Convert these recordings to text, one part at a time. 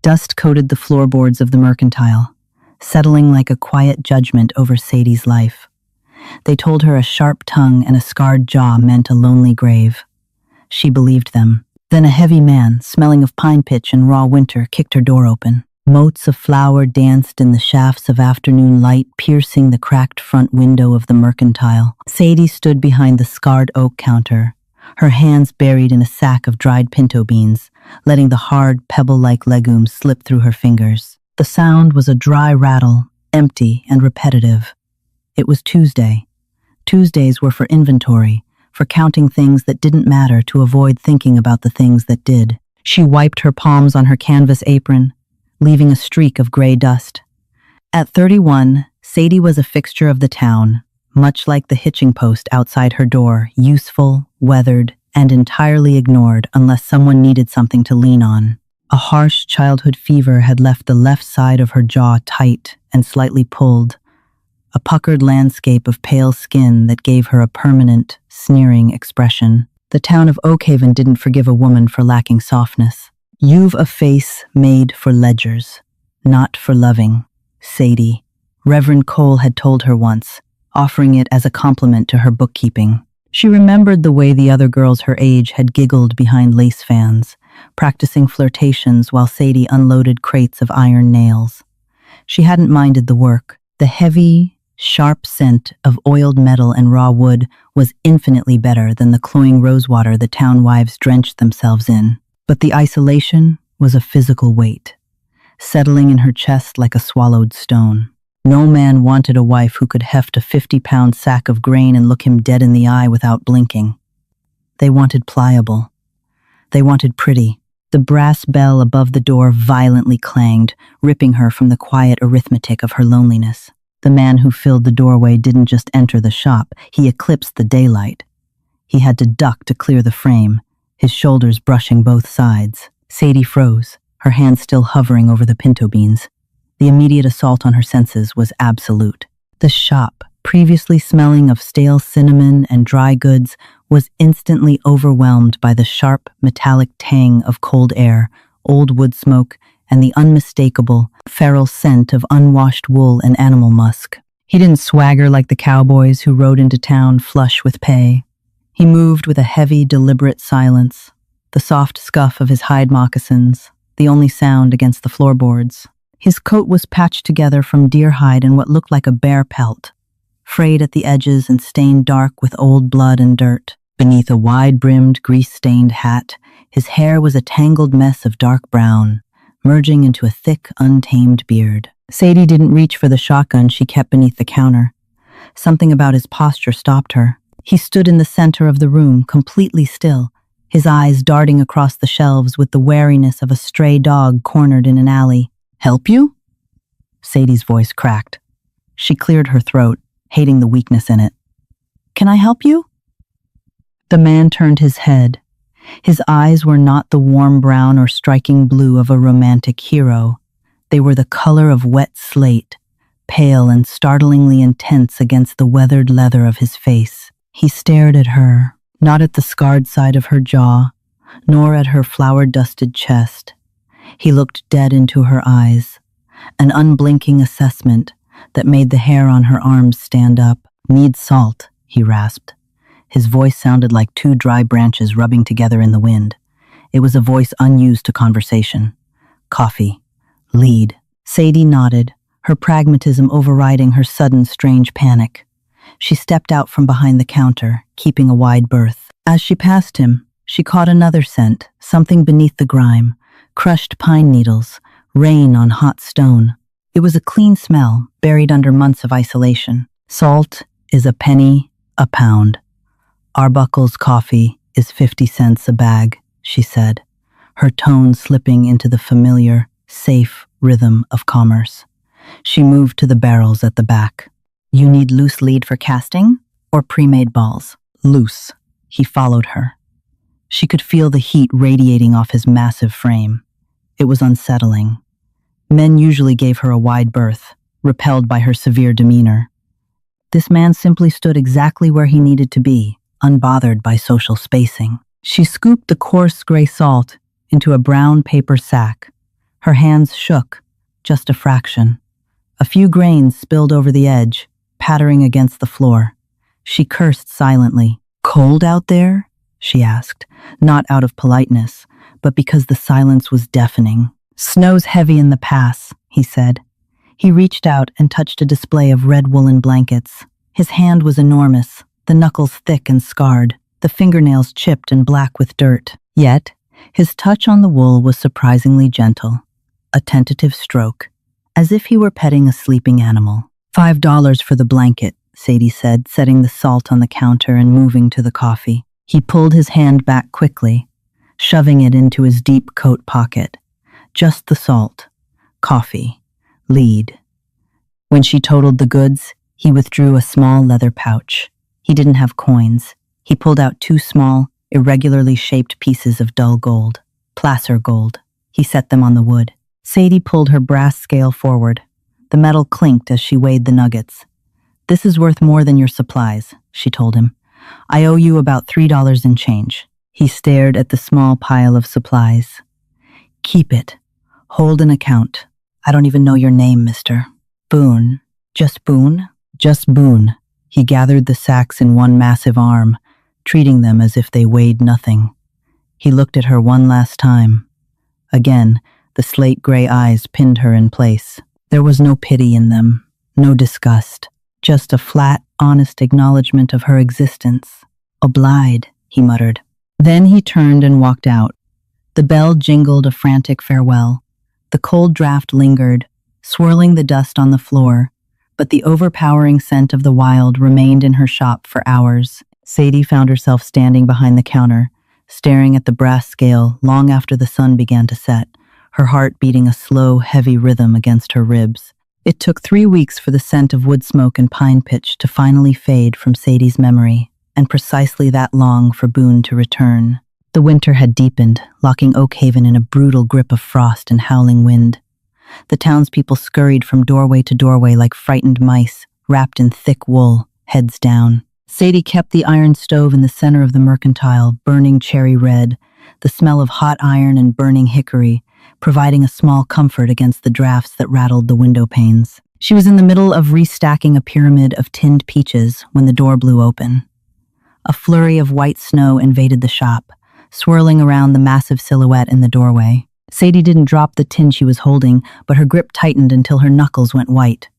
Dust coated the floorboards of the mercantile, settling like a quiet judgment over Sadie's life. They told her a sharp tongue and a scarred jaw meant a lonely grave. She believed them. Then a heavy man, smelling of pine pitch and raw winter, kicked her door open. Motes of flour danced in the shafts of afternoon light, piercing the cracked front window of the mercantile. Sadie stood behind the scarred oak counter, her hands buried in a sack of dried pinto beans, letting the hard, pebble-like legumes slip through her fingers. The sound was a dry rattle, empty and repetitive. It was Tuesday. Tuesdays were for inventory, for counting things that didn't matter to avoid thinking about the things that did. She wiped her palms on her canvas apron, leaving a streak of gray dust. At 31, Sadie was a fixture of the town, much like the hitching post outside her door, useful, weathered, and entirely ignored unless someone needed something to lean on. A harsh childhood fever had left the left side of her jaw tight and slightly pulled, a puckered landscape of pale skin that gave her a permanent, sneering expression. The town of Oakhaven didn't forgive a woman for lacking softness. "You've a face made for ledgers, not for loving, Sadie," Reverend Cole had told her once, offering it as a compliment to her bookkeeping. She remembered the way the other girls her age had giggled behind lace fans, practicing flirtations while Sadie unloaded crates of iron nails. She hadn't minded the work. The heavy, sharp scent of oiled metal and raw wood was infinitely better than the cloying rosewater the town wives drenched themselves in. But the isolation was a physical weight, settling in her chest like a swallowed stone. No man wanted a wife who could heft a 50-pound sack of grain and look him dead in the eye without blinking. They wanted pliable. They wanted pretty. The brass bell above the door violently clanged, ripping her from the quiet arithmetic of her loneliness. The man who filled the doorway didn't just enter the shop, he eclipsed the daylight. He had to duck to clear the frame, his shoulders brushing both sides. Sadie froze, her hands still hovering over the pinto beans. The immediate assault on her senses was absolute. The shop, previously smelling of stale cinnamon and dry goods, was instantly overwhelmed by the sharp, metallic tang of cold air, old wood smoke, and the unmistakable, feral scent of unwashed wool and animal musk. He didn't swagger like the cowboys who rode into town flush with pay. He moved with a heavy, deliberate silence, the soft scuff of his hide moccasins, the only sound against the floorboards. His coat was patched together from deer hide and what looked like a bear pelt, frayed at the edges and stained dark with old blood and dirt. Beneath a wide-brimmed, grease-stained hat, his hair was a tangled mess of dark brown, merging into a thick, untamed beard. Sadie didn't reach for the shotgun she kept beneath the counter. Something about his posture stopped her. He stood in the center of the room, completely still, his eyes darting across the shelves with the wariness of a stray dog cornered in an alley. "Help you?" Sadie's voice cracked. She cleared her throat, hating the weakness in it. "Can I help you?" The man turned his head. His eyes were not the warm brown or striking blue of a romantic hero. They were the color of wet slate, pale and startlingly intense against the weathered leather of his face. He stared at her, not at the scarred side of her jaw, nor at her flour-dusted chest. He looked dead into her eyes, an unblinking assessment that made the hair on her arms stand up. "Need salt," he rasped. His voice sounded like two dry branches rubbing together in the wind. It was a voice unused to conversation. "Coffee. Lead." Sadie nodded, her pragmatism overriding her sudden strange panic. She stepped out from behind the counter, keeping a wide berth. As she passed him, she caught another scent, something beneath the grime, crushed pine needles, rain on hot stone. It was a clean smell, buried under months of isolation. "Salt is a penny a pound. Arbuckle's coffee is 50 cents a bag," she said, her tone slipping into the familiar, safe rhythm of commerce. She moved to the barrels at the back. "You need loose lead for casting, or pre-made balls?" "Loose." He followed her. She could feel the heat radiating off his massive frame. It was unsettling. Men usually gave her a wide berth, repelled by her severe demeanor. This man simply stood exactly where he needed to be, unbothered by social spacing. She scooped the coarse gray salt into a brown paper sack, Her hands shook, just a fraction. A few grains spilled over the edge, pattering against the floor. She cursed silently. "Cold out there?" she asked, not out of politeness, but because the silence was deafening. "Snow's heavy in the pass," he said. He reached out and touched a display of red woolen blankets. His hand was enormous, the knuckles thick and scarred, the fingernails chipped and black with dirt. Yet, his touch on the wool was surprisingly gentle, a tentative stroke, as if he were petting a sleeping animal. $5 for the blanket, Sadie said, setting the salt on the counter and moving to the coffee. He pulled his hand back quickly, shoving it into his deep coat pocket. Just the salt, coffee, lead. When she totaled the goods, he withdrew a small leather pouch. He didn't have coins. He pulled out 2 small, irregularly shaped pieces of dull gold, placer gold. He set them on the wood. Sadie pulled her brass scale forward. The metal clinked as she weighed the nuggets. "This is worth more than your supplies," she told him. "I owe you about $3 in change." He stared at the small pile of supplies. "Keep it. Hold an account. I don't even know your name, mister." "Boone." "Just Boone?" "Just Boone." He gathered the sacks in one massive arm, treating them as if they weighed nothing. He looked at her one last time. Again, the slate-gray eyes pinned her in place. There was no pity in them, no disgust, just a flat, honest acknowledgement of her existence. "Obliged," he muttered. Then he turned and walked out. The bell jingled a frantic farewell. The cold draft lingered, swirling the dust on the floor, but the overpowering scent of the wild remained in her shop for hours. Sadie found herself standing behind the counter, staring at the brass scale long after the sun began to set, her heart beating a slow, heavy rhythm against her ribs. It took 3 weeks for the scent of wood smoke and pine pitch to finally fade from Sadie's memory, and precisely that long for Boone to return. The winter had deepened, locking Oak Haven in a brutal grip of frost and howling wind. The townspeople scurried from doorway to doorway like frightened mice, wrapped in thick wool, heads down. Sadie kept the iron stove in the center of the mercantile, burning cherry red, the smell of hot iron and burning hickory, providing a small comfort against the drafts that rattled the window panes. She was in the middle of restacking a pyramid of tinned peaches when the door blew open. A flurry of white snow invaded the shop, swirling around the massive silhouette in the doorway. Sadie didn't drop the tin she was holding, but her grip tightened until her knuckles went white.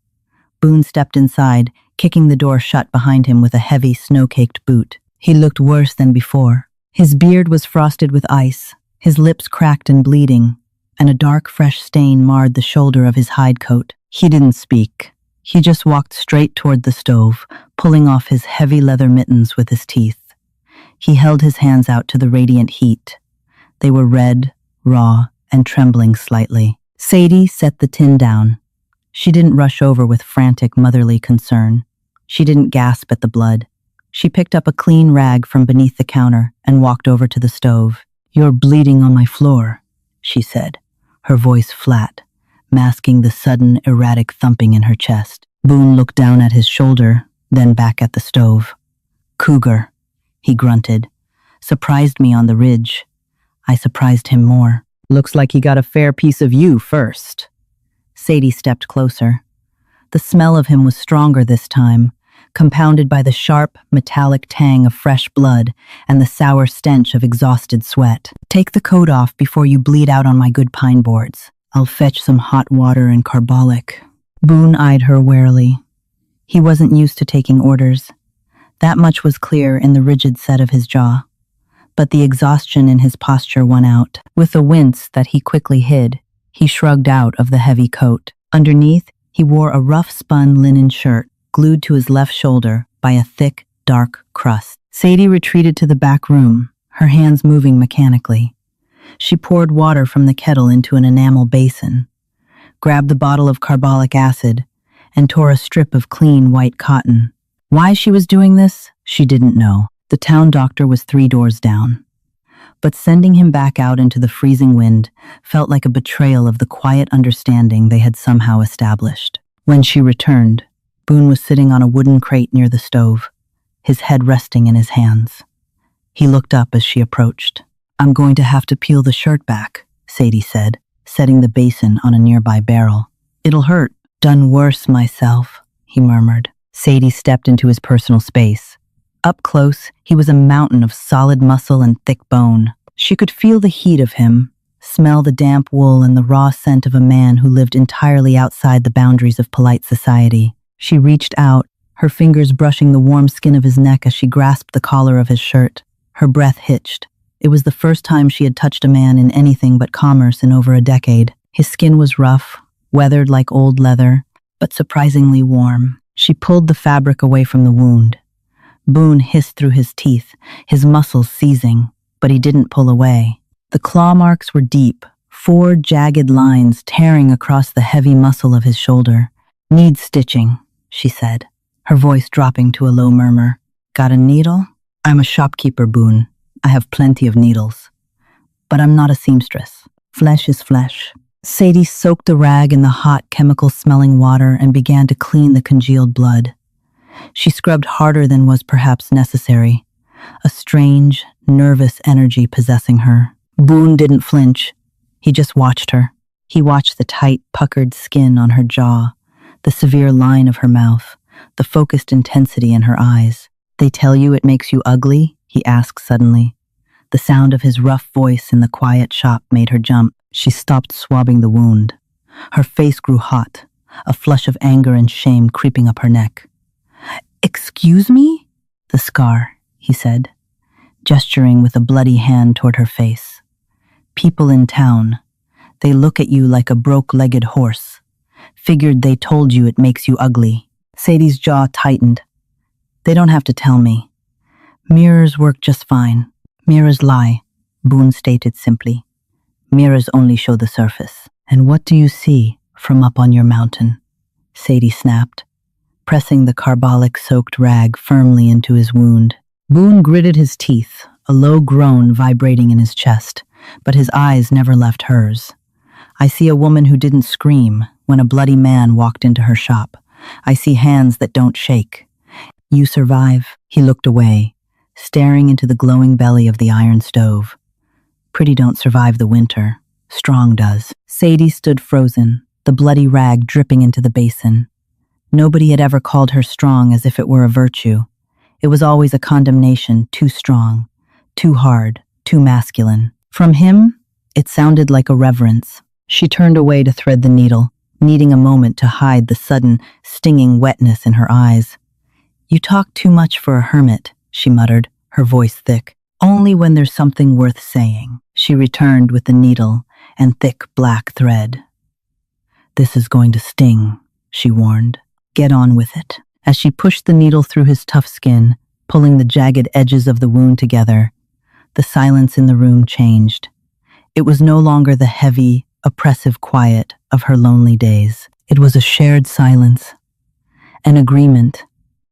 Boone stepped inside, kicking the door shut behind him with a heavy, snow-caked boot. He looked worse than before. His beard was frosted with ice, his lips cracked and bleeding, and a dark, fresh stain marred the shoulder of his hide coat. He didn't speak. He just walked straight toward the stove, pulling off his heavy leather mittens with his teeth. He held his hands out to the radiant heat. They were red, raw, and trembling slightly. Sadie set the tin down. She didn't rush over with frantic motherly concern. She didn't gasp at the blood. She picked up a clean rag from beneath the counter and walked over to the stove. "You're bleeding on my floor," she said, her voice flat, masking the sudden, erratic thumping in her chest. Boone looked down at his shoulder, then back at the stove. "Cougar," he grunted. "Surprised me on the ridge. I surprised him more. Looks like he got a fair piece of you first." Sadie stepped closer. The smell of him was stronger this time, compounded by the sharp, metallic tang of fresh blood and the sour stench of exhausted sweat. "Take the coat off before you bleed out on my good pine boards. I'll fetch some hot water and carbolic." Boone eyed her warily. He wasn't used to taking orders. That much was clear in the rigid set of his jaw. But the exhaustion in his posture won out. With a wince that he quickly hid, he shrugged out of the heavy coat. Underneath, he wore a rough-spun linen shirt, glued to his left shoulder by a thick, dark crust. Sadie retreated to the back room, her hands moving mechanically. She poured water from the kettle into an enamel basin, grabbed the bottle of carbolic acid, and tore a strip of clean white cotton. Why she was doing this, she didn't know. The town doctor was 3 doors down. But sending him back out into the freezing wind felt like a betrayal of the quiet understanding they had somehow established. When she returned, Boone was sitting on a wooden crate near the stove, his head resting in his hands. He looked up as she approached. "I'm going to have to peel the shirt back," Sadie said. setting the basin on a nearby barrel. "It'll hurt." "Done worse myself," he murmured. Sadie stepped into his personal space. Up close, he was a mountain of solid muscle and thick bone. She could feel the heat of him, smell the damp wool and the raw scent of a man who lived entirely outside the boundaries of polite society. She reached out, her fingers brushing the warm skin of his neck as she grasped the collar of his shirt. Her breath hitched. It was the first time she had touched a man in anything but commerce in over a decade. His skin was rough, weathered like old leather, but surprisingly warm. She pulled the fabric away from the wound. Boone hissed through his teeth, his muscles seizing, but he didn't pull away. The claw marks were deep, 4 jagged lines tearing across the heavy muscle of his shoulder. "Needs stitching," she said, her voice dropping to a low murmur. "Got a needle?" "I'm a shopkeeper, Boone. I have plenty of needles. But I'm not a seamstress. Flesh is flesh." Sadie soaked the rag in the hot, chemical-smelling water and began to clean the congealed blood. She scrubbed harder than was perhaps necessary, a strange, nervous energy possessing her. Boone didn't flinch. He just watched her. He watched the tight, puckered skin on her jaw, the severe line of her mouth, the focused intensity in her eyes. "They tell you it makes you ugly?" he asked suddenly. The sound of his rough voice in the quiet shop made her jump. She stopped swabbing the wound. Her face grew hot, a flush of anger and shame creeping up her neck. "Excuse me?" "The scar," he said, gesturing with a bloody hand toward her face. "People in town, they look at you like a broke-legged horse. Figured they told you it makes you ugly." Sadie's jaw tightened. "They don't have to tell me. Mirrors work just fine." "Mirrors lie," Boone stated simply. "Mirrors only show the surface." "And what do you see from up on your mountain?" Sadie snapped, pressing the carbolic-soaked rag firmly into his wound. Boone gritted his teeth, a low groan vibrating in his chest, but his eyes never left hers. "I see a woman who didn't scream when a bloody man walked into her shop. I see hands that don't shake. You survive." He looked away, staring into the glowing belly of the iron stove. "Pretty don't survive the winter. Strong does." Sadie stood frozen, the bloody rag dripping into the basin. Nobody had ever called her strong as if it were a virtue. It was always a condemnation, too strong, too hard, too masculine. From him, it sounded like a reverence. She turned away to thread the needle, needing a moment to hide the sudden, stinging wetness in her eyes. "You talk too much for a hermit," she muttered, her voice thick. "Only when there's something worth saying." She returned with the needle and thick black thread. "This is going to sting," she warned. "Get on with it." As she pushed the needle through his tough skin, pulling the jagged edges of the wound together, the silence in the room changed. It was no longer the heavy, oppressive quiet of her lonely days. It was a shared silence, an agreement.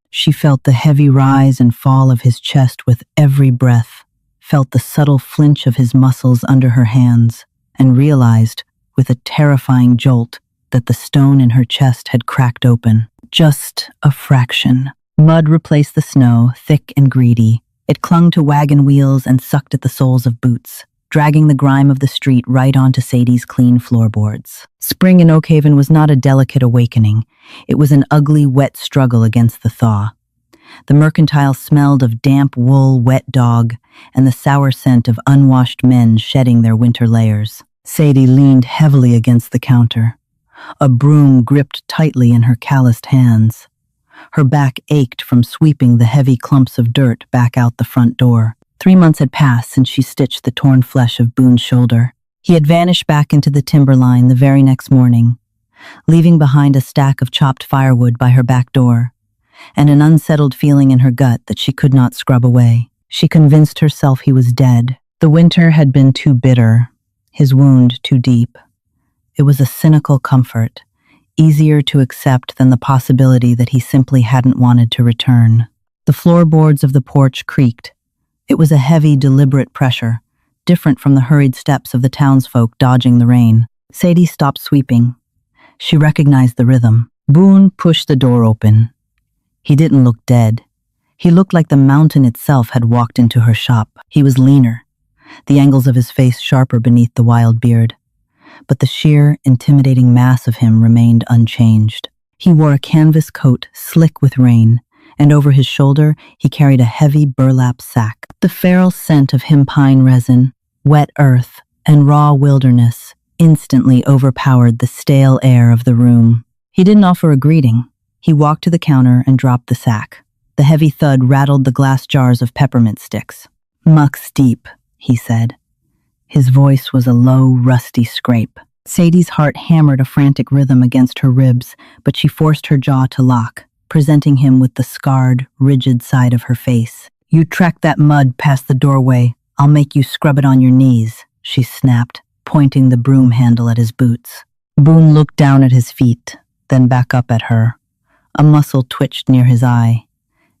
She felt the heavy rise and fall of his chest with every breath, felt the subtle flinch of his muscles under her hands, and realized, with a terrifying jolt, that the stone in her chest had cracked open. Just a fraction. Mud replaced the snow, thick and greedy. It clung to wagon wheels and sucked at the soles of boots, dragging the grime of the street right onto Sadie's clean floorboards. Spring in Oakhaven was not a delicate awakening. It was an ugly, wet struggle against the thaw. The mercantile smelled of damp wool, wet dog, and the sour scent of unwashed men shedding their winter layers. Sadie leaned heavily against the counter, a broom gripped tightly in her calloused hands. Her back ached from sweeping the heavy clumps of dirt back out the front door. 3 months had passed since she stitched the torn flesh of Boone's shoulder. He had vanished back into the timberline the very next morning, leaving behind a stack of chopped firewood by her back door, and an unsettled feeling in her gut that she could not scrub away. She convinced herself he was dead. The winter had been too bitter, his wound too deep. It was a cynical comfort, easier to accept than the possibility that he simply hadn't wanted to return. The floorboards of the porch creaked. It was a heavy, deliberate pressure, different from the hurried steps of the townsfolk dodging the rain. Sadie stopped sweeping. She recognized the rhythm. Boone pushed the door open. He didn't look dead. He looked like the mountain itself had walked into her shop. He was leaner, the angles of his face sharper beneath the wild beard. but the sheer, intimidating mass of him remained unchanged. He wore a canvas coat slick with rain, and over his shoulder he carried a heavy burlap sack. The feral scent of hemp pine resin, wet earth, and raw wilderness instantly overpowered the stale air of the room. He didn't offer a greeting. He walked to the counter and dropped the sack. The heavy thud rattled the glass jars of peppermint sticks. "Muck's deep," he said. His voice was a low, rusty scrape. Sadie's heart hammered a frantic rhythm against her ribs, but she forced her jaw to lock, presenting him with the scarred, rigid side of her face. "You track that mud past the doorway. I'll make you scrub it on your knees," she snapped, pointing the broom handle at his boots. Boone looked down at his feet, then back up at her. A muscle twitched near his eye.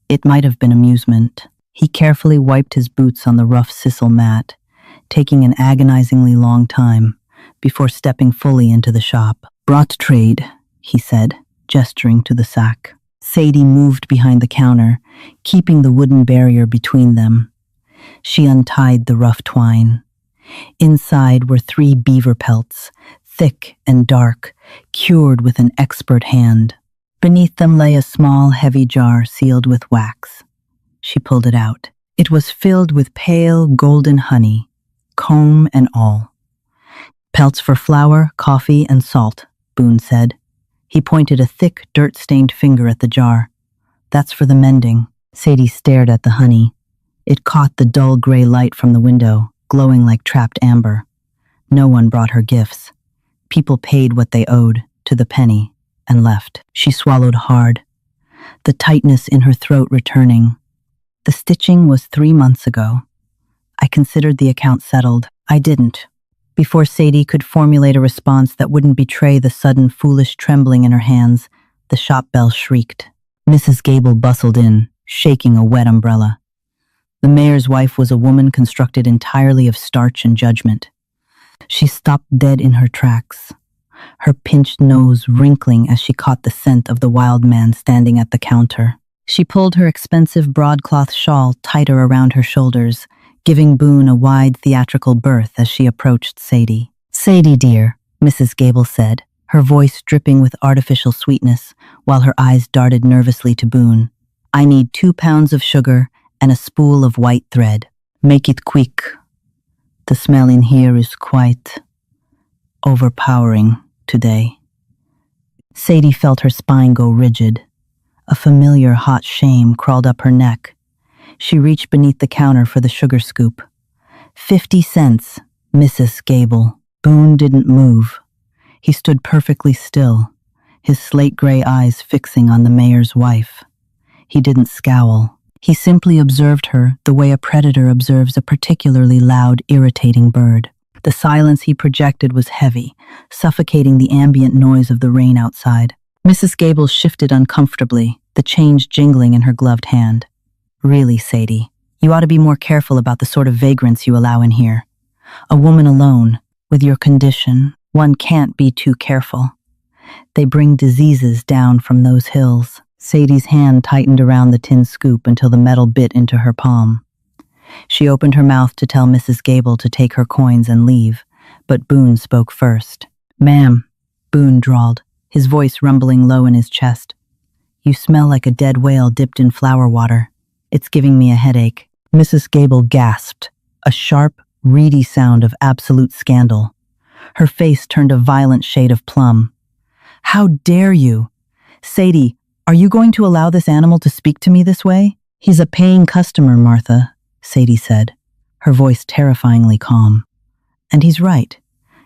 It might have been amusement. He carefully wiped his boots on the rough sisal mat, taking an agonizingly long time before stepping fully into the shop. "Brought to trade," he said, gesturing to the sack. Sadie moved behind the counter, keeping the wooden barrier between them. She untied the rough twine. Inside were 3 beaver pelts, thick and dark, cured with an expert hand. Beneath them lay a small, heavy jar sealed with wax. She pulled it out. It was filled with pale, golden honey, comb and all. "Pelts for flour, coffee, and salt," Boone said. He pointed a thick, dirt-stained finger at the jar. "That's for the mending." Sadie stared at the honey. It caught the dull gray light from the window, glowing like trapped amber. No one brought her gifts. People paid what they owed, to the penny, and left. She swallowed hard, the tightness in her throat returning. "The stitching was 3 months ago. I considered the account settled. I didn't." Before Sadie could formulate a response that wouldn't betray the sudden foolish trembling in her hands, the shop bell shrieked. Mrs. Gable bustled in, shaking a wet umbrella. The mayor's wife was a woman constructed entirely of starch and judgment. She stopped dead in her tracks, her pinched nose wrinkling as she caught the scent of the wild man standing at the counter. She pulled her expensive broadcloth shawl tighter around her shoulders, giving Boone a wide theatrical berth as she approached Sadie. "Sadie, dear," Mrs. Gable said, her voice dripping with artificial sweetness, while her eyes darted nervously to Boone. "I need 2 pounds of sugar and a spool of white thread. Make it quick. The smell in here is quite overpowering today." Sadie felt her spine go rigid. A familiar hot shame crawled up her neck. She reached beneath the counter for the sugar scoop. 50 cents, Mrs. Gable. Boone didn't move. He stood perfectly still, his slate-gray eyes fixing on the mayor's wife. He didn't scowl. He simply observed her the way a predator observes a particularly loud, irritating bird. The silence he projected was heavy, suffocating the ambient noise of the rain outside. Mrs. Gable shifted uncomfortably, the change jingling in her gloved hand. "Really, Sadie, you ought to be more careful about the sort of vagrants you allow in here. A woman alone, with your condition, one can't be too careful. They bring diseases down from those hills." Sadie's hand tightened around the tin scoop until the metal bit into her palm. She opened her mouth to tell Mrs. Gable to take her coins and leave, but Boone spoke first. "Ma'am," Boone drawled, his voice rumbling low in his chest. "You smell like a dead whale dipped in flower water. It's giving me a headache." Mrs. Gable gasped, a sharp, reedy sound of absolute scandal. Her face turned a violent shade of plum. "How dare you? Sadie, are you going to allow this animal to speak to me this way?" "He's a paying customer, Martha," Sadie said, her voice terrifyingly calm. "And he's right.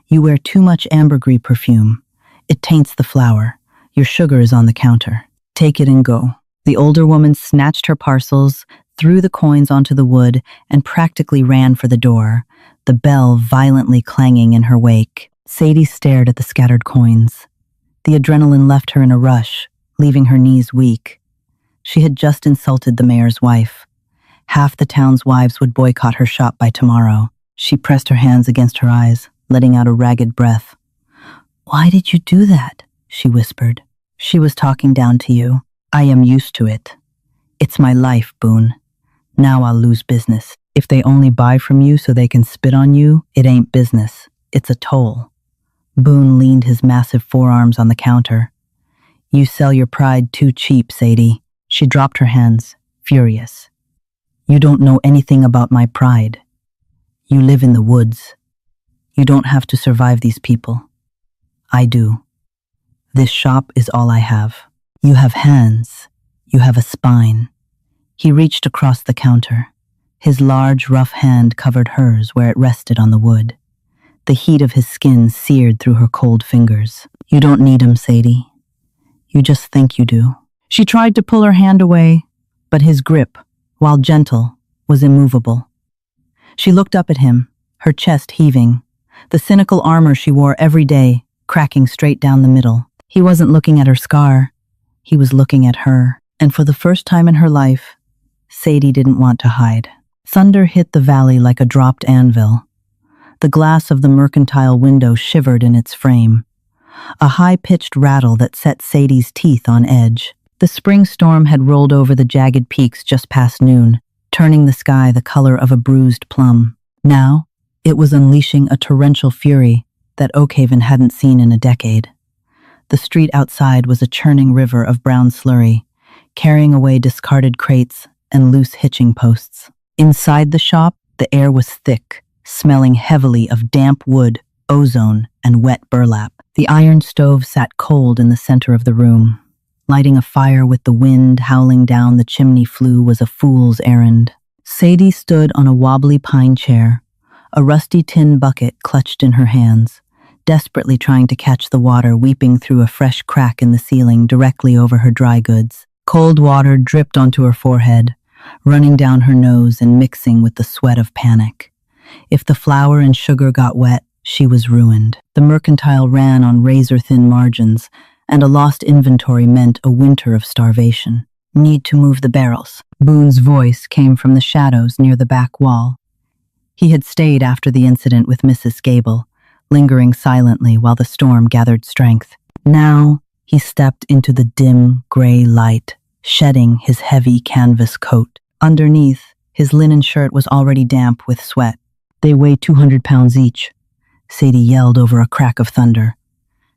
You wear too much ambergris perfume. It taints the flour. Your sugar is on the counter. Take it and go." The older woman snatched her parcels, threw the coins onto the wood, and practically ran for the door, the bell violently clanging in her wake. Sadie stared at the scattered coins. The adrenaline left her in a rush, leaving her knees weak. She had just insulted the mayor's wife. Half the town's wives would boycott her shop by tomorrow. She pressed her hands against her eyes, letting out a ragged breath. "Why did you do that?" she whispered. "She was talking down to you. I am used to it. It's my life, Boone. Now I'll lose business. If they only buy from you so they can spit on you, it ain't business. It's a toll. Boone leaned his massive forearms on the counter. You sell your pride too cheap, Sadie. She dropped her hands, furious. You don't know anything about my pride. You live in the woods. You don't have to survive these people. I do. This shop is all I have. You have hands. You have a spine. He reached across the counter. His large, rough hand covered hers where it rested on the wood. The heat of his skin seared through her cold fingers. You don't need 'em, Sadie. You just think you do. She tried to pull her hand away, but his grip, while gentle, was immovable. She looked up at him, her chest heaving, the cynical armor she wore every day cracking straight down the middle. He wasn't looking at her scar. He was looking at her, and for the first time in her life, Sadie didn't want to hide. Thunder hit the valley like a dropped anvil. The glass of the mercantile window shivered in its frame, a high-pitched rattle that set Sadie's teeth on edge. The spring storm had rolled over the jagged peaks just past noon, turning the sky the color of a bruised plum. Now, it was unleashing a torrential fury that Oakhaven hadn't seen in a decade. The street outside was a churning river of brown slurry, carrying away discarded crates and loose hitching posts. Inside the shop, the air was thick, smelling heavily of damp wood, ozone, and wet burlap. The iron stove sat cold in the center of the room. Lighting a fire with the wind howling down the chimney flue was a fool's errand. Sadie stood on a wobbly pine chair, a rusty tin bucket clutched in her hands, desperately trying to catch the water weeping through a fresh crack in the ceiling directly over her dry goods. Cold water dripped onto her forehead, running down her nose and mixing with the sweat of panic. If the flour and sugar got wet, she was ruined. The mercantile ran on razor-thin margins, and a lost inventory meant a winter of starvation. Need to move the barrels. Boone's voice came from the shadows near the back wall. He had stayed after the incident with Mrs. Gable, lingering silently while the storm gathered strength. Now, he stepped into the dim, gray light, shedding his heavy canvas coat. Underneath, his linen shirt was already damp with sweat. They weigh 200 pounds each, Sadie yelled over a crack of thunder.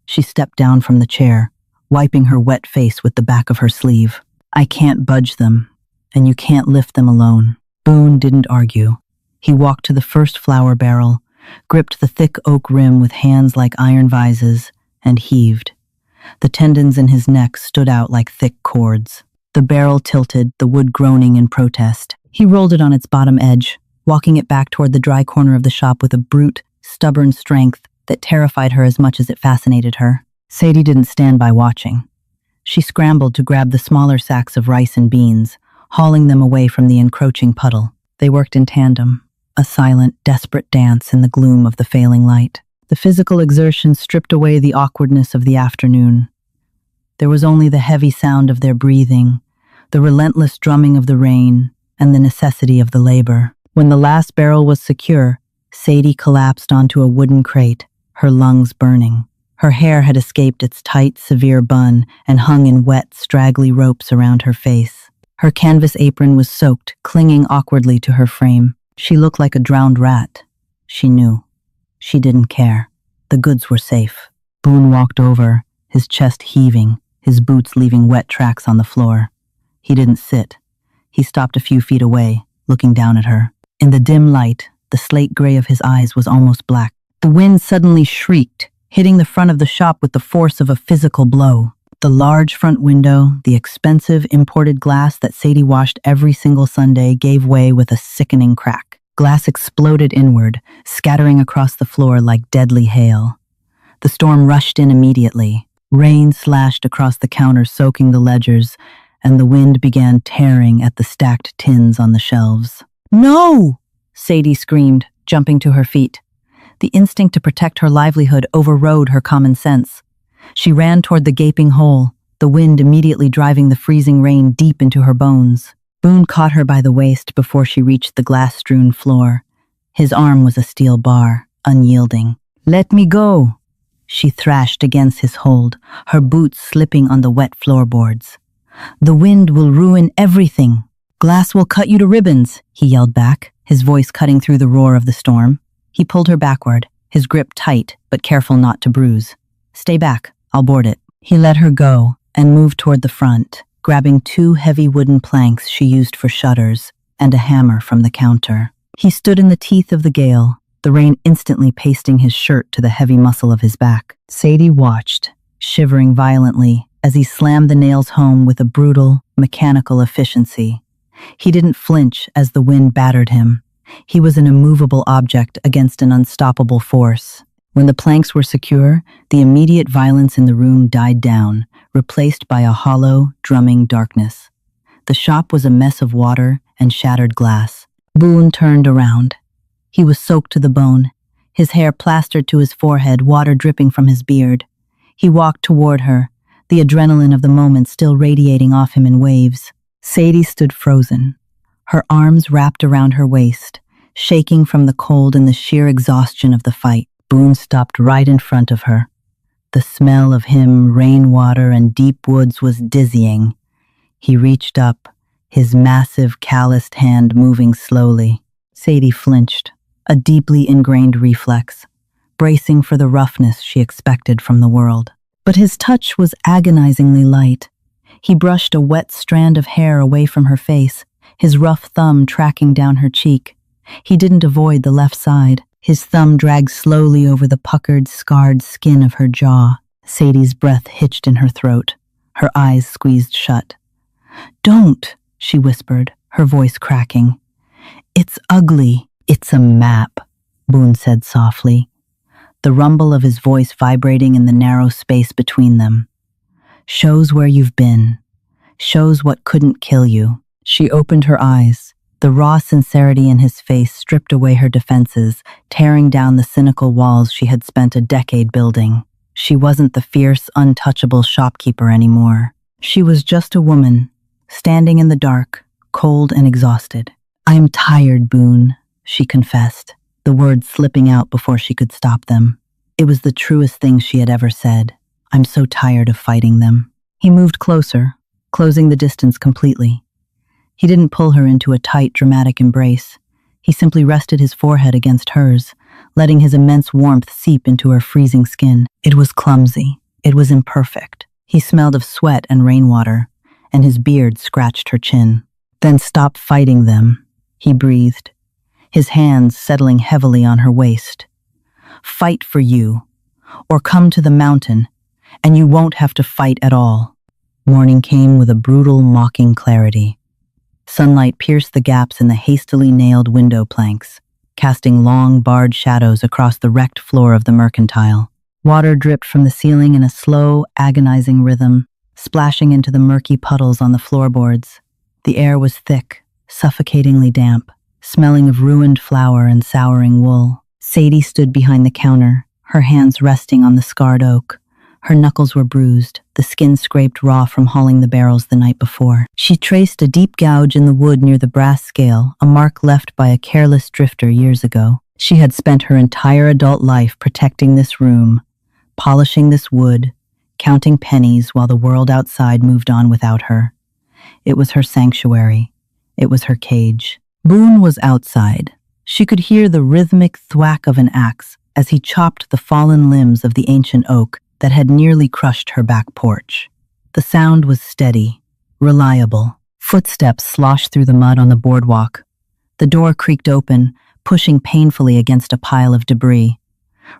She stepped down from the chair, wiping her wet face with the back of her sleeve. I can't budge them, and you can't lift them alone. Boone didn't argue. He walked to the first flour barrel, gripped the thick oak rim with hands like iron vises, and heaved. The tendons in his neck stood out like thick cords. The barrel tilted, the wood groaning in protest. He rolled it on its bottom edge, walking it back toward the dry corner of the shop with a brute, stubborn strength that terrified her as much as it fascinated her. Sadie didn't stand by watching. She scrambled to grab the smaller sacks of rice and beans, hauling them away from the encroaching puddle. They worked in tandem, a silent, desperate dance in the gloom of the failing light. The physical exertion stripped away the awkwardness of the afternoon. There was only the heavy sound of their breathing, the relentless drumming of the rain, and the necessity of the labor. When the last barrel was secure, Sadie collapsed onto a wooden crate, her lungs burning. Her hair had escaped its tight, severe bun and hung in wet, straggly ropes around her face. Her canvas apron was soaked, clinging awkwardly to her frame. She looked like a drowned rat. She knew. She didn't care. The goods were safe. Boone walked over, his chest heaving, his boots leaving wet tracks on the floor. He didn't sit. He stopped a few feet away, looking down at her. In the dim light, the slate gray of his eyes was almost black. The wind suddenly shrieked, hitting the front of the shop with the force of a physical blow. The large front window, the expensive imported glass that Sadie washed every single Sunday, gave way with a sickening crack. Glass exploded inward, scattering across the floor like deadly hail. The storm rushed in immediately. Rain slashed across the counter, soaking the ledgers, and the wind began tearing at the stacked tins on the shelves. "No!" Sadie screamed, jumping to her feet. The instinct to protect her livelihood overrode her common sense. She ran toward the gaping hole, the wind immediately driving the freezing rain deep into her bones. Boone caught her by the waist before she reached the glass-strewn floor. His arm was a steel bar, unyielding. "Let me go!" She thrashed against his hold, her boots slipping on the wet floorboards. "The wind will ruin everything. Glass will cut you to ribbons," he yelled back, his voice cutting through the roar of the storm. He pulled her backward, his grip tight but careful not to bruise. "Stay back, I'll board it." He let her go and moved toward the front, grabbing 2 heavy wooden planks she used for shutters and a hammer from the counter. He stood in the teeth of the gale, the rain instantly pasting his shirt to the heavy muscle of his back. Sadie watched, shivering violently, as he slammed the nails home with a brutal, mechanical efficiency. He didn't flinch as the wind battered him. He was an immovable object against an unstoppable force. When the planks were secure, the immediate violence in the room died down, replaced by a hollow, drumming darkness. The shop was a mess of water and shattered glass. Boone turned around. He was soaked to the bone, his hair plastered to his forehead, water dripping from his beard. He walked toward her, the adrenaline of the moment still radiating off him in waves. Sadie stood frozen, her arms wrapped around her waist, shaking from the cold and the sheer exhaustion of the fight. Boone stopped right in front of her. The smell of him, rainwater, and deep woods was dizzying. He reached up, his massive, calloused hand moving slowly. Sadie flinched, a deeply ingrained reflex, bracing for the roughness she expected from the world. But his touch was agonizingly light. He brushed a wet strand of hair away from her face, his rough thumb tracking down her cheek. He didn't avoid the left side. His thumb dragged slowly over the puckered, scarred skin of her jaw. Sadie's breath hitched in her throat, her eyes squeezed shut. "Don't," she whispered, her voice cracking. "It's ugly." "It's a map," Boone said softly, the rumble of his voice vibrating in the narrow space between them. "Shows where you've been. Shows what couldn't kill you." She opened her eyes. The raw sincerity in his face stripped away her defenses, tearing down the cynical walls she had spent a decade building. She wasn't the fierce, untouchable shopkeeper anymore. She was just a woman, standing in the dark, cold and exhausted. "I'm tired, Boone," she confessed, the words slipping out before she could stop them. It was the truest thing she had ever said. "I'm so tired of fighting them." He moved closer, closing the distance completely. He didn't pull her into a tight, dramatic embrace. He simply rested his forehead against hers, letting his immense warmth seep into her freezing skin. It was clumsy. It was imperfect. He smelled of sweat and rainwater, and his beard scratched her chin. "Then stop fighting them," he breathed, his hands settling heavily on her waist. "Fight for you, or come to the mountain, and you won't have to fight at all." Morning came with a brutal, mocking clarity. Sunlight pierced the gaps in the hastily nailed window planks, casting long, barred shadows across the wrecked floor of the mercantile. Water dripped from the ceiling in a slow, agonizing rhythm, splashing into the murky puddles on the floorboards. The air was thick, suffocatingly damp, smelling of ruined flour and souring wool. Sadie stood behind the counter, her hands resting on the scarred oak. Her knuckles were bruised, the skin scraped raw from hauling the barrels the night before. She traced a deep gouge in the wood near the brass scale, a mark left by a careless drifter years ago. She had spent her entire adult life protecting this room, polishing this wood, counting pennies while the world outside moved on without her. It was her sanctuary. It was her cage. Boone was outside. She could hear the rhythmic thwack of an axe as he chopped the fallen limbs of the ancient oak that had nearly crushed her back porch. The sound was steady, reliable. Footsteps sloshed through the mud on the boardwalk. The door creaked open, pushing painfully against a pile of debris.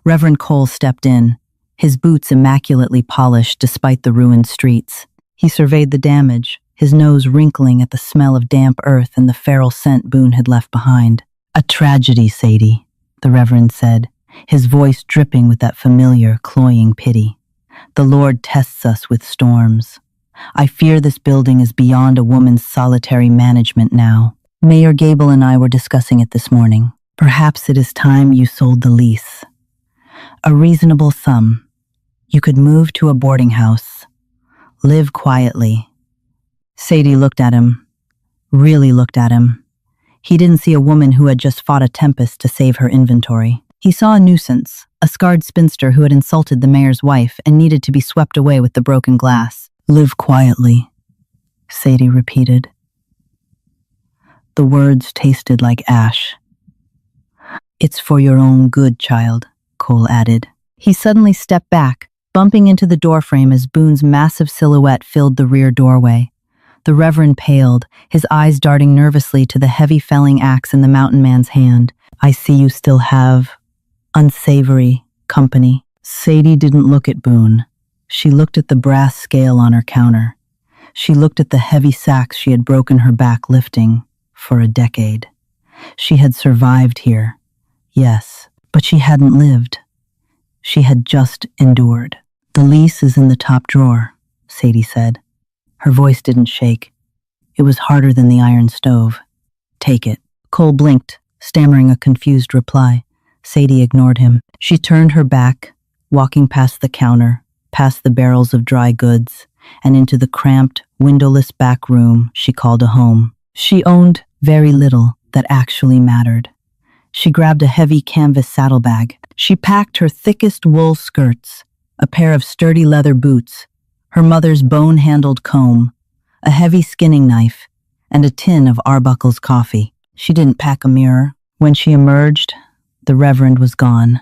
Reverend Cole stepped in, his boots immaculately polished despite the ruined streets. He surveyed the damage, his nose wrinkling at the smell of damp earth and the feral scent Boone had left behind. "A tragedy, Sadie," the Reverend said, his voice dripping with that familiar, cloying pity. "The Lord tests us with storms. I fear this building is beyond a woman's solitary management now. Mayor Gable and I were discussing it this morning. Perhaps it is time you sold the lease. A reasonable sum. You could move to a boarding house. Live quietly." Sadie looked at him, really looked at him. He didn't see a woman who had just fought a tempest to save her inventory. He saw a nuisance, a scarred spinster who had insulted the mayor's wife and needed to be swept away with the broken glass. "Live quietly," Sadie repeated. The words tasted like ash. "It's for your own good, child," Cole added. He suddenly stepped back, bumping into the doorframe as Boone's massive silhouette filled the rear doorway. The Reverend paled, his eyes darting nervously to the heavy felling axe in the mountain man's hand. I see you still have unsavory company. Sadie didn't look at Boone. She looked at the brass scale on her counter. She looked at the heavy sacks she had broken her back lifting for a decade. She had survived here, yes, but she hadn't lived. She had just endured. The lease is in the top drawer, Sadie said. Her voice didn't shake. It was harder than the iron stove. Take it. Cole blinked, stammering a confused reply. Sadie ignored him. She turned her back, walking past the counter, past the barrels of dry goods, and into the cramped, windowless back room she called a home. She owned very little that actually mattered. She grabbed a heavy canvas saddlebag. She packed her thickest wool skirts, a pair of sturdy leather boots, her mother's bone-handled comb, a heavy skinning knife, and a tin of Arbuckle's coffee. She didn't pack a mirror. When she emerged, the Reverend was gone.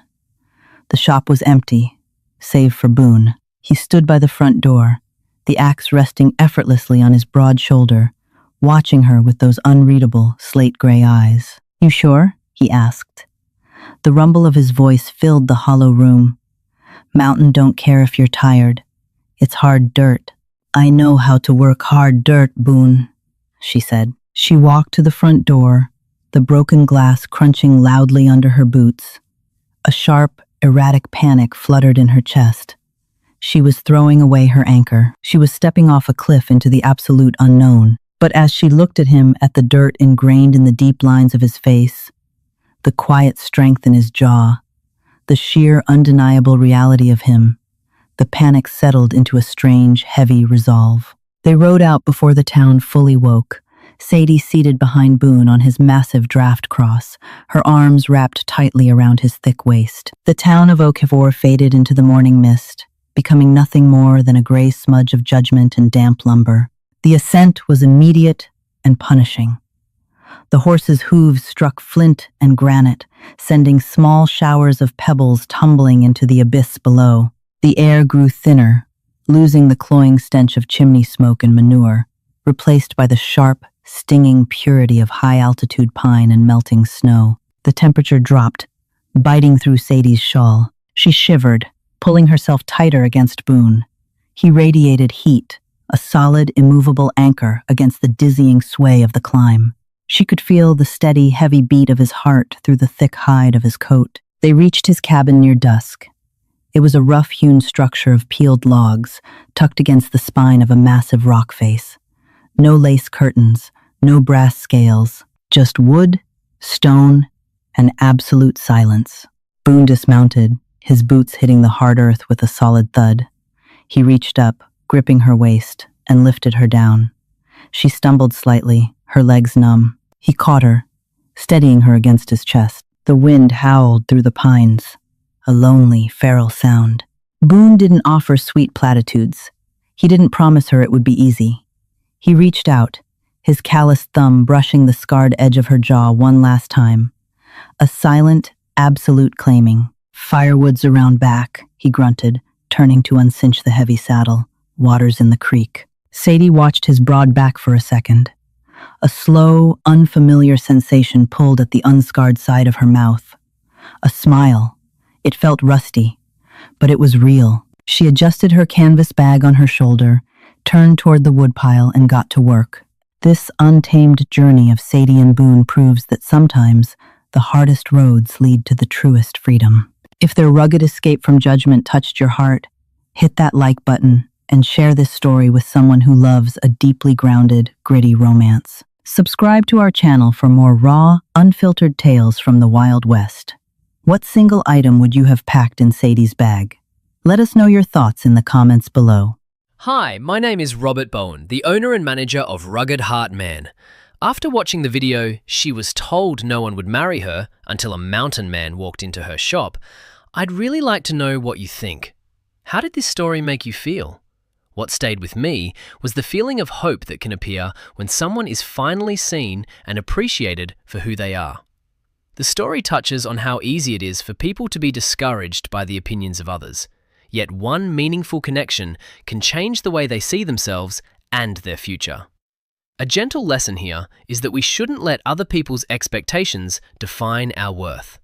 The shop was empty, save for Boone. He stood by the front door, the axe resting effortlessly on his broad shoulder, watching her with those unreadable, slate-gray eyes. You sure? He asked. The rumble of his voice filled the hollow room. Mountain don't care if you're tired. It's hard dirt. I know how to work hard dirt, Boone, she said. She walked to the front door, the broken glass crunching loudly under her boots. A sharp, erratic panic fluttered in her chest. She was throwing away her anchor. She was stepping off a cliff into the absolute unknown. But as she looked at him, at the dirt ingrained in the deep lines of his face, the quiet strength in his jaw, the sheer undeniable reality of him, the panic settled into a strange, heavy resolve. They rode out before the town fully woke, Sadie seated behind Boone on his massive draft cross, her arms wrapped tightly around his thick waist. The town of Oakivore faded into the morning mist, becoming nothing more than a gray smudge of judgment and damp lumber. The ascent was immediate and punishing. The horses' hooves struck flint and granite, sending small showers of pebbles tumbling into the abyss below. The air grew thinner, losing the cloying stench of chimney smoke and manure, replaced by the sharp, stinging purity of high-altitude pine and melting snow. The temperature dropped, biting through Sadie's shawl. She shivered, pulling herself tighter against Boone. He radiated heat, a solid, immovable anchor against the dizzying sway of the climb. She could feel the steady, heavy beat of his heart through the thick hide of his coat. They reached his cabin near dusk. It was a rough-hewn structure of peeled logs, tucked against the spine of a massive rock face. No lace curtains, no brass scales, just wood, stone, and absolute silence. Boone dismounted, his boots hitting the hard earth with a solid thud. He reached up, gripping her waist, and lifted her down. She stumbled slightly, her legs numb. He caught her, steadying her against his chest. The wind howled through the pines, a lonely, feral sound. Boone didn't offer sweet platitudes. He didn't promise her it would be easy. He reached out, his calloused thumb brushing the scarred edge of her jaw one last time. A silent, absolute claiming. Firewood's around back, he grunted, turning to uncinch the heavy saddle. Water's in the creek. Sadie watched his broad back for a second. A slow, unfamiliar sensation pulled at the unscarred side of her mouth. A smile. It felt rusty, but it was real. She adjusted her canvas bag on her shoulder, turned toward the woodpile, and got to work. This untamed journey of Sadie and Boone proves that sometimes the hardest roads lead to the truest freedom. If their rugged escape from judgment touched your heart, hit that like button and share this story with someone who loves a deeply grounded, gritty romance. Subscribe to our channel for more raw, unfiltered tales from the Wild West. What single item would you have packed in Sadie's bag? Let us know your thoughts in the comments below. Hi, my name is Robert Bowen, the owner and manager of Rugged Heart Man. After watching the video, she was told no one would marry her until a mountain man walked into her shop. I'd really like to know what you think. How did this story make you feel? What stayed with me was the feeling of hope that can appear when someone is finally seen and appreciated for who they are. The story touches on how easy it is for people to be discouraged by the opinions of others. Yet one meaningful connection can change the way they see themselves and their future. A gentle lesson here is that we shouldn't let other people's expectations define our worth.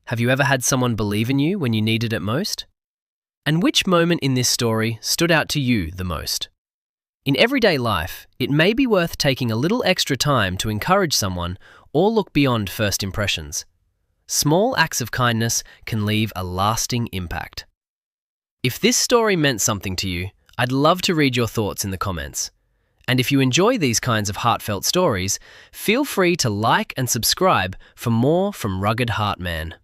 Have you ever had someone believe in you when you needed it most? And which moment in this story stood out to you the most? In everyday life, it may be worth taking a little extra time to encourage someone or look beyond first impressions. Small acts of kindness can leave a lasting impact. If this story meant something to you, I'd love to read your thoughts in the comments. And if you enjoy these kinds of heartfelt stories, feel free to like and subscribe for more from Rugged Heart Man.